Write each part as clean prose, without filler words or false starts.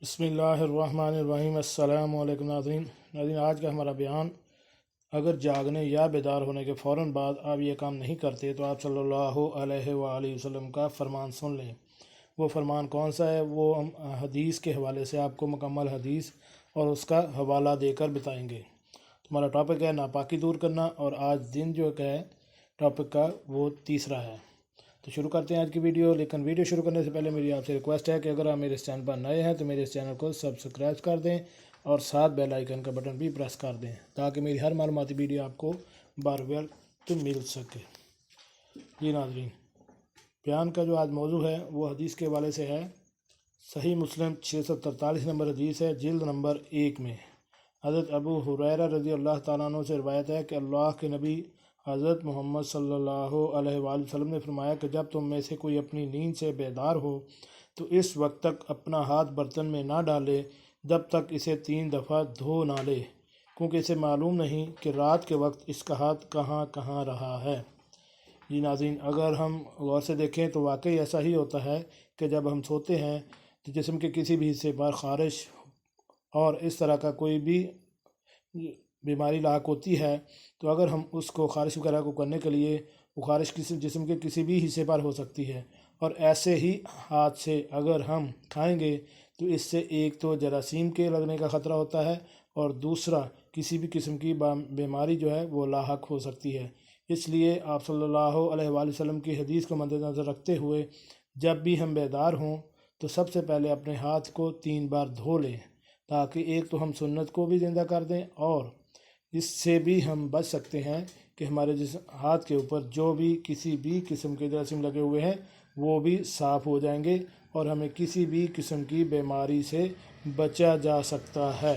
بسم اللہ الرحمن الرحیم۔ السلام علیکم ناظرین، آج کا ہمارا بیان، اگر جاگنے یا بیدار ہونے کے فوراً بعد آپ یہ کام نہیں کرتے تو آپ صلی اللہ علیہ وآلہ وسلم کا فرمان سن لیں۔ وہ فرمان کون سا ہے؟ وہ ہم حدیث کے حوالے سے آپ کو مکمل حدیث اور اس کا حوالہ دے کر بتائیں گے۔ ہمارا ٹاپک ہے ناپاکی دور کرنا، اور آج دن جو ہے ٹاپک کا وہ تیسرا ہے۔ تو شروع کرتے ہیں آج کی ویڈیو، لیکن ویڈیو شروع کرنے سے پہلے میری آپ سے ریکویسٹ ہے کہ اگر آپ میرے اس چینل پر نئے ہیں تو میرے اس چینل کو سبسکرائب کر دیں اور ساتھ بیل آئیکن کا بٹن بھی پریس کر دیں تاکہ میری ہر معلوماتی ویڈیو آپ کو بار وقت مل سکے۔ جی ناظرین، بیان کا جو آج موضوع ہے وہ حدیث کے حوالے سے ہے۔ صحیح مسلم 643 نمبر حدیث ہے، جلد نمبر 1 میں۔ حضرت ابو ہریرہ رضی اللہ تعالیٰ عنہ سے روایت ہے کہ اللہ کے نبی حضرت محمد صلی اللہ علیہ وآلہ وسلم نے فرمایا کہ جب تم میں سے کوئی اپنی نیند سے بیدار ہو تو اس وقت تک اپنا ہاتھ برتن میں نہ ڈالے جب تک اسے 3 دفعہ دھو نہ لے، کیونکہ اسے معلوم نہیں کہ رات کے وقت اس کا ہاتھ کہاں کہاں رہا ہے۔ جی ناظرین، اگر ہم غور سے دیکھیں تو واقعی ایسا ہی ہوتا ہے کہ جب ہم سوتے ہیں تو جسم کے کسی بھی حصے پر خارش اور اس طرح کا کوئی بھی بیماری لاحق ہوتی ہے تو اگر ہم اس کو خارش وغیرہ کو کرنے کے لیے، وہ خارش جسم کے کسی بھی حصے پر ہو سکتی ہے، اور ایسے ہی ہاتھ سے اگر ہم کھائیں گے تو اس سے ایک تو جراثیم کے لگنے کا خطرہ ہوتا ہے، اور دوسرا کسی بھی قسم کی بیماری جو ہے وہ لاحق ہو سکتی ہے۔ اس لیے آپ صلی اللہ علیہ وآلہ وسلم کی حدیث کو مد نظر رکھتے ہوئے جب بھی ہم بیدار ہوں تو سب سے پہلے اپنے ہاتھ کو 3 بار دھو لیں، تاکہ ایک تو ہم سنت کو بھی زندہ کر دیں، اور اس سے بھی ہم بچ سکتے ہیں کہ ہمارے ہاتھ کے اوپر جو بھی کسی بھی قسم کے جراثیم لگے ہوئے ہیں وہ بھی صاف ہو جائیں گے، اور ہمیں کسی بھی قسم کی بیماری سے بچا جا سکتا ہے۔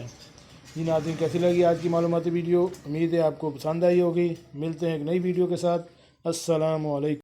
جی ناظرین، کیسی لگی آج کی معلوماتی ویڈیو؟ امید ہے آپ کو پسند آئی ہوگی۔ ملتے ہیں ایک نئی ویڈیو کے ساتھ۔ السلام علیکم۔